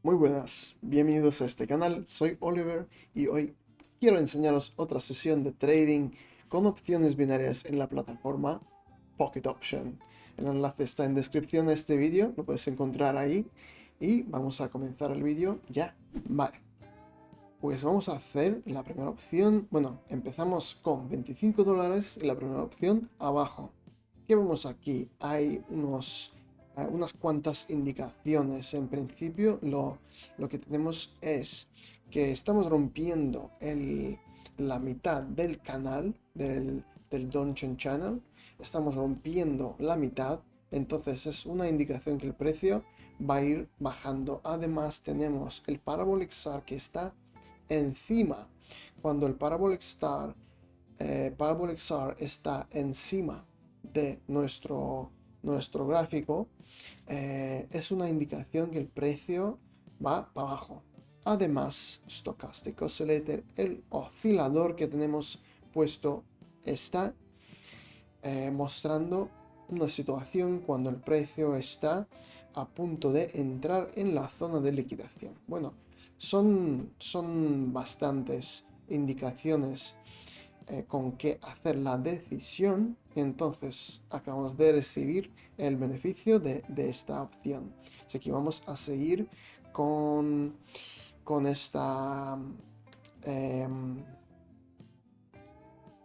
Muy buenas, bienvenidos a este canal, soy Oliver y hoy quiero enseñaros otra sesión de trading con opciones binarias en la plataforma Pocket Option. El enlace está en descripción de este vídeo, lo puedes encontrar ahí y vamos a comenzar el vídeo ya. Vale, pues vamos a hacer la primera opción, bueno, empezamos con $25 y la primera opción abajo. ¿Qué vemos aquí? Hay unas cuantas indicaciones. En principio, lo que tenemos es que estamos rompiendo la mitad del canal, del Donchen Channel. Estamos rompiendo la mitad. Entonces es una indicación que el precio va a ir bajando. Además tenemos el Parabolic Star que está encima. Cuando el Parabolic Star está encima de nuestro gráfico, es una indicación que el precio va para abajo. Además, Stochastic Oscillator, el oscilador que tenemos puesto, está mostrando una situación cuando el precio está a punto de entrar en la zona de liquidación. Bueno, son bastantes indicaciones con qué hacer la decisión. Entonces acabamos de recibir el beneficio de esta opción. Así que vamos a seguir con esta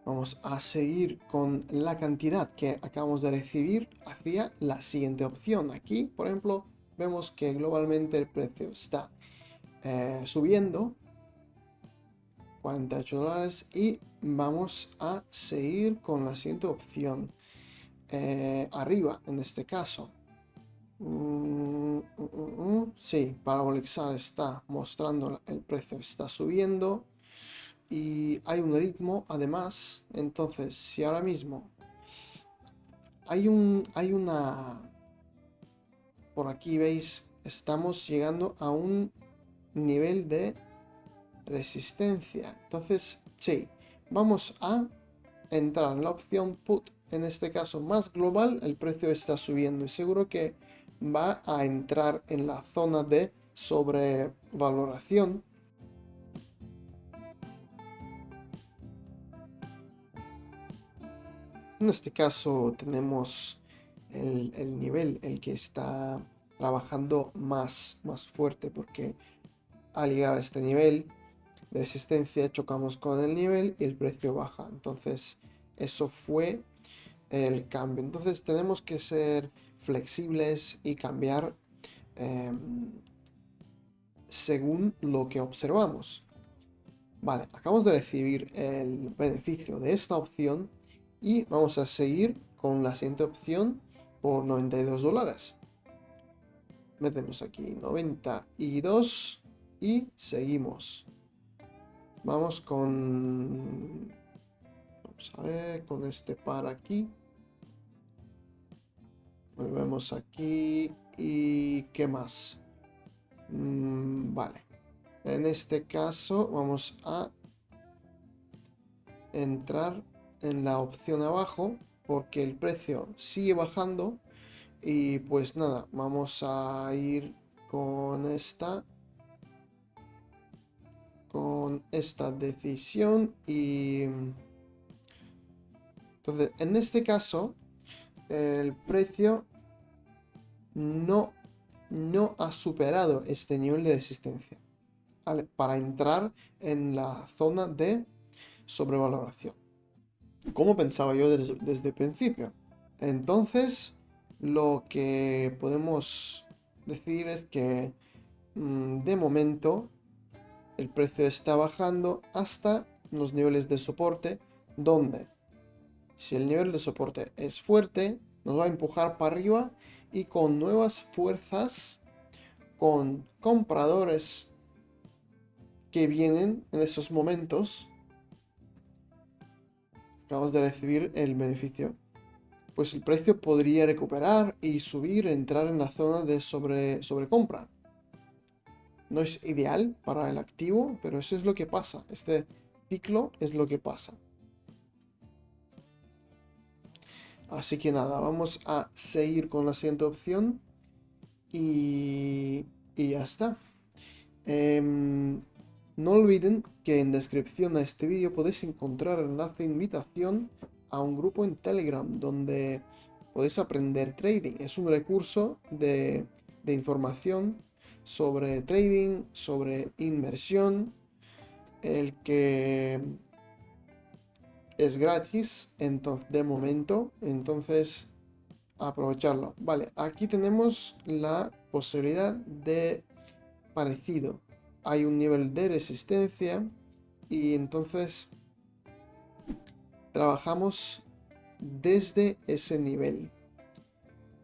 vamos a seguir con la cantidad que acabamos de recibir hacia la siguiente opción. Aquí, por ejemplo, vemos que globalmente el precio está subiendo $48 y vamos a seguir con la siguiente opción. Arriba, en este caso. Sí, Parabolixar está mostrando el precio está subiendo y hay un ritmo además. Entonces, si ahora mismo hay una, por aquí veis, estamos llegando a un nivel de resistencia. Entonces, sí, vamos a entrar en la opción put. En este caso más global, el precio está subiendo y seguro que va a entrar en la zona de sobrevaloración. En este caso tenemos el nivel, el que está trabajando más fuerte, porque al llegar a este nivel de resistencia chocamos con el nivel y el precio baja. Entonces eso fue el cambio. Entonces tenemos que ser flexibles y cambiar según lo que observamos. Vale, acabamos de recibir el beneficio de esta opción y vamos a seguir con la siguiente opción por $92. Metemos aquí 92 y seguimos. Vamos a ver, con este par aquí. Volvemos aquí y ¿qué más? Vale. En este caso vamos a entrar en la opción abajo porque el precio sigue bajando y pues nada, vamos a ir con esta decisión y entonces en este caso el precio no ha superado este nivel de resistencia, ¿vale? Para entrar en la zona de sobrevaloración, como pensaba yo desde el principio. Entonces, lo que podemos decir es que de momento el precio está bajando hasta los niveles de soporte, donde si el nivel de soporte es fuerte, nos va a empujar para arriba y con nuevas fuerzas, con compradores que vienen en esos momentos, acabamos de recibir el beneficio. Pues el precio podría recuperar y subir, entrar en la zona de sobrecompra. No es ideal para el activo, pero eso es lo que pasa. Este ciclo es lo que pasa. Así que nada, vamos a seguir con la siguiente opción y ya está. No olviden que en descripción a este vídeo podéis encontrar el enlace de invitación a un grupo en Telegram donde podéis aprender trading. Es un recurso de información sobre trading, sobre inversión, el que es gratis de momento, entonces aprovecharlo. Vale, aquí tenemos la posibilidad de parecido. Hay un nivel de resistencia y entonces trabajamos desde ese nivel.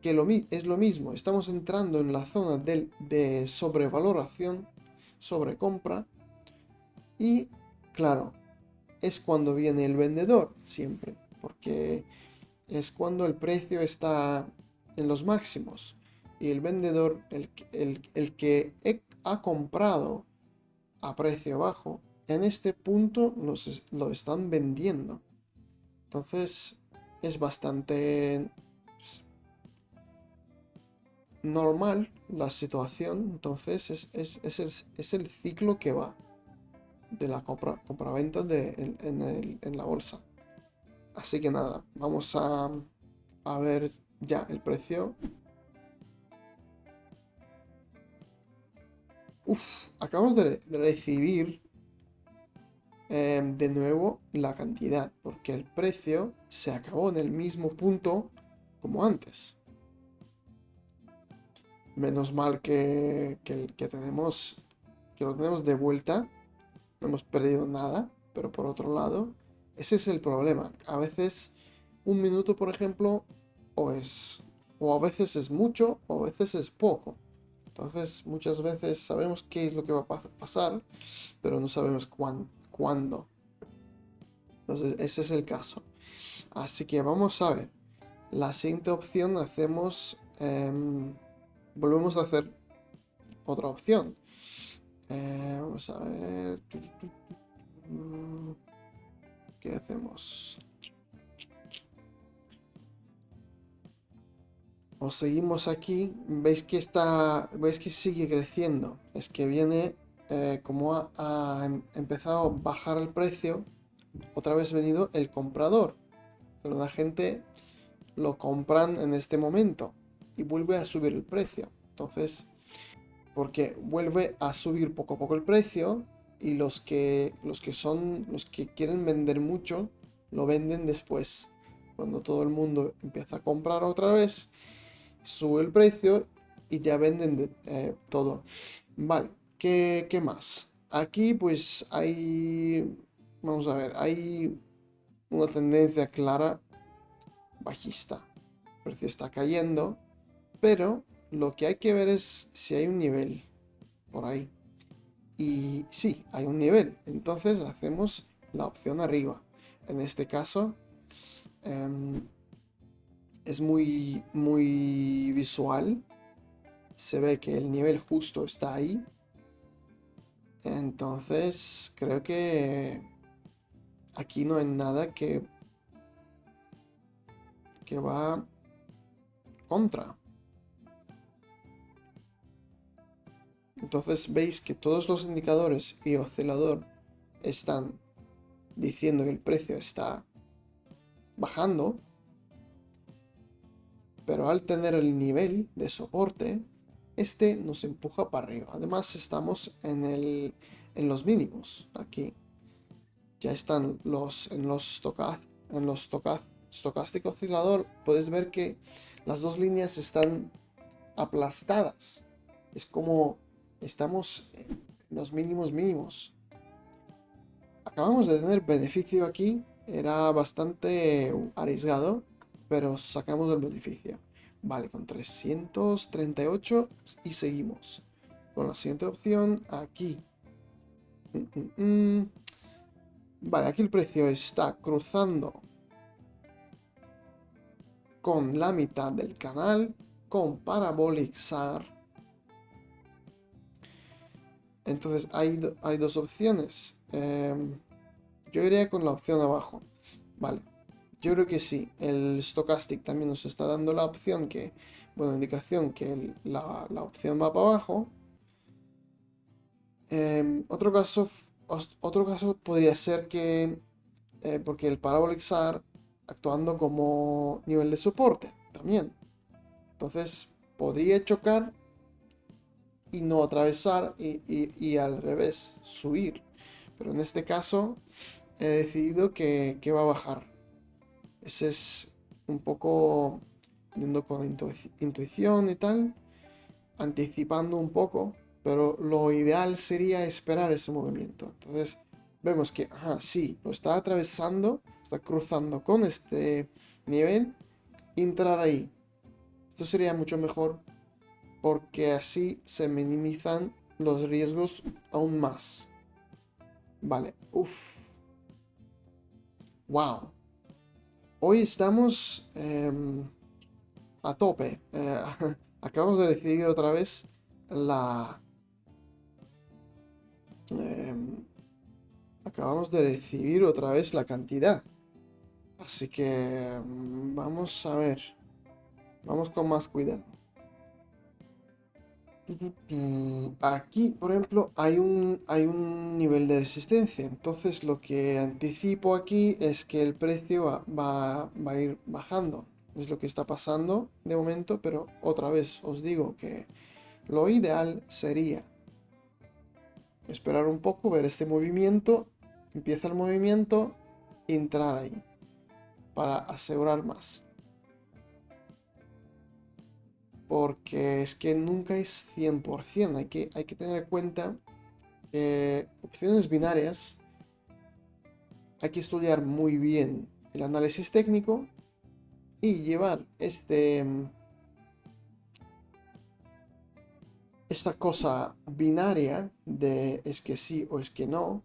Que es lo mismo, estamos entrando en la zona de sobrevaloración, sobrecompra y claro, es cuando viene el vendedor siempre, porque es cuando el precio está en los máximos y el vendedor, el que ha comprado a precio bajo, en este punto lo están vendiendo. Entonces es bastante normal la situación. Entonces es el ciclo que va de la compra-venta en la bolsa. Así que nada, vamos a ver ya el precio. Acabamos de recibir de nuevo la cantidad, porque el precio se acabó en el mismo punto como antes. Menos mal que lo tenemos de vuelta, no hemos perdido nada, pero por otro lado, ese es el problema. A veces un minuto, por ejemplo, o a veces es mucho, o a veces es poco. Entonces, muchas veces sabemos qué es lo que va a pasar, pero no sabemos cuándo. Entonces, ese es el caso. Así que vamos a ver. La siguiente opción volvemos a hacer otra opción. Vamos a ver. ¿Qué hacemos? O seguimos aquí. Veis que sigue creciendo. Es que viene como ha empezado a bajar el precio. Otra vez venido el comprador. La gente lo compran en este momento y vuelve a subir el precio. Entonces, porque vuelve a subir poco a poco el precio y los que quieren vender mucho lo venden después. Cuando todo el mundo empieza a comprar otra vez, sube el precio y ya venden todo. Vale, ¿qué más? Aquí pues vamos a ver, hay una tendencia clara bajista. El precio está cayendo, pero lo que hay que ver es si hay un nivel por ahí. Y sí, hay un nivel. Entonces hacemos la opción arriba. En este caso es muy visual. Se ve que el nivel justo está ahí. Entonces creo que aquí no hay nada que va contra. Entonces veis que todos los indicadores y oscilador están diciendo que el precio está bajando, pero al tener el nivel de soporte, este nos empuja para arriba. Además estamos en los mínimos aquí. Ya están en los estocástico oscilador. Puedes ver que las dos líneas están aplastadas. Es como estamos en los mínimos. Acabamos de tener beneficio aquí. Era bastante arriesgado, pero sacamos el beneficio. Vale, con 338 y seguimos. Con la siguiente opción, aquí. Vale, aquí el precio está cruzando con la mitad del canal, con Parabolic SAR. Entonces hay dos opciones. Yo iría con la opción de abajo. Vale. Yo creo que sí. El Stochastic también nos está dando la opción indicación que la opción va para abajo. Otro caso podría ser que, porque el Parabolic SAR actuando como nivel de soporte también. Entonces podría chocar y no atravesar y al revés, subir. Pero en este caso he decidido que va a bajar. Ese es un poco yendo con intuición y tal, anticipando un poco, pero lo ideal sería esperar ese movimiento. Entonces vemos que, ajá, sí, lo está atravesando, está cruzando con este nivel, entrar ahí. Esto sería mucho mejor porque así se minimizan los riesgos aún más. Vale, uff, wow. Hoy estamos a tope. Acabamos de recibir otra vez la... em, acabamos de recibir otra vez la cantidad. Así que vamos a ver. Vamos con más cuidado. Aquí, por ejemplo, hay un nivel de resistencia. Entonces lo que anticipo aquí es que el precio va a ir bajando. Es lo que está pasando de momento, pero otra vez os digo que lo ideal sería esperar un poco, ver este movimiento, empieza el movimiento, entrar ahí para asegurar más. Porque es que nunca es 100%. Hay que tener en cuenta que opciones binarias hay que estudiar muy bien el análisis técnico y llevar esta cosa binaria de es que sí o es que no,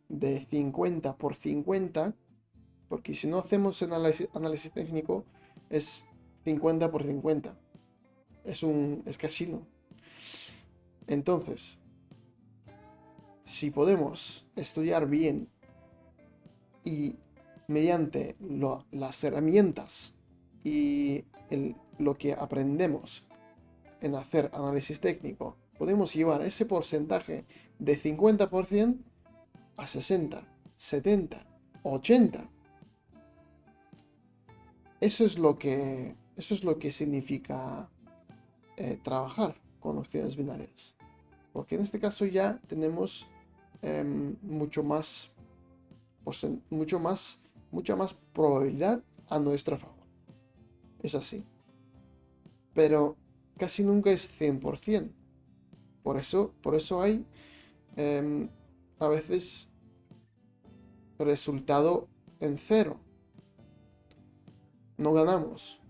de 50 por 50, porque si no hacemos análisis técnico es 50 por 50, es casino. Entonces, si podemos estudiar bien y mediante las herramientas y lo que aprendemos en hacer análisis técnico, podemos llevar ese porcentaje de 50% a 60, 70, 80. Eso es lo que significa trabajar con opciones binarias. Porque en este caso ya tenemos mucho más, mucha más probabilidad a nuestro favor. Es así. Pero casi nunca es 100%. Por eso hay a veces resultado en cero. No ganamos.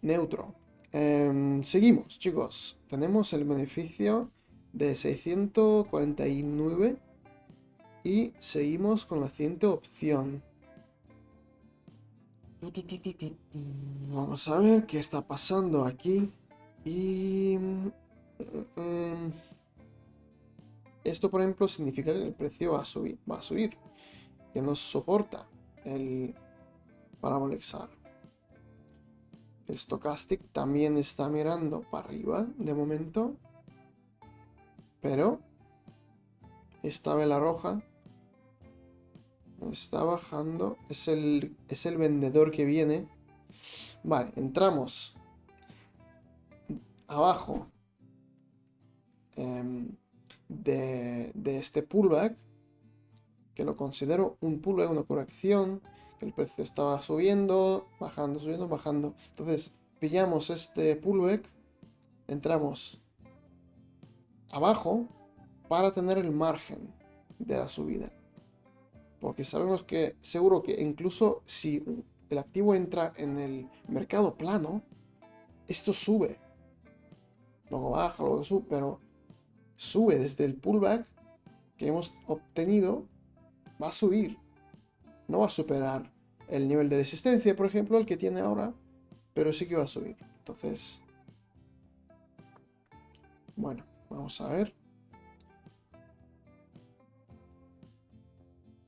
Neutro. Seguimos, chicos. Tenemos el beneficio de 649 y seguimos con la siguiente opción. Vamos a ver qué está pasando aquí. Y esto, por ejemplo, significa que el precio va a subir, que no soporta el Parabolic SAR. El Stochastic también está mirando para arriba de momento, pero esta vela roja está bajando. Es el vendedor que viene. Vale, entramos abajo de este pullback, que lo considero un pullback, una corrección, que el precio estaba subiendo, bajando, subiendo, bajando. Entonces pillamos este pullback, entramos abajo para tener el margen de la subida, porque sabemos que seguro que incluso si el activo entra en el mercado plano, esto sube, luego baja, luego sube, pero sube desde el pullback que hemos obtenido, va a subir, no va a superar el nivel de resistencia, por ejemplo, el que tiene ahora, pero sí que va a subir. Entonces, bueno, vamos a ver.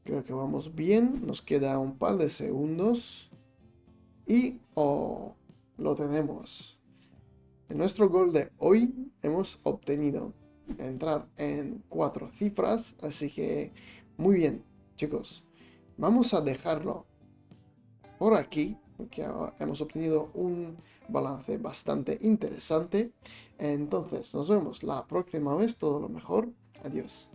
Creo que vamos bien, nos queda un par de segundos y lo tenemos. En nuestro gol de hoy hemos obtenido entrar en 4 cifras, así que muy bien, chicos, vamos a dejarlo por aquí, porque hemos obtenido un balance bastante interesante. Entonces, nos vemos la próxima vez, todo lo mejor, adiós.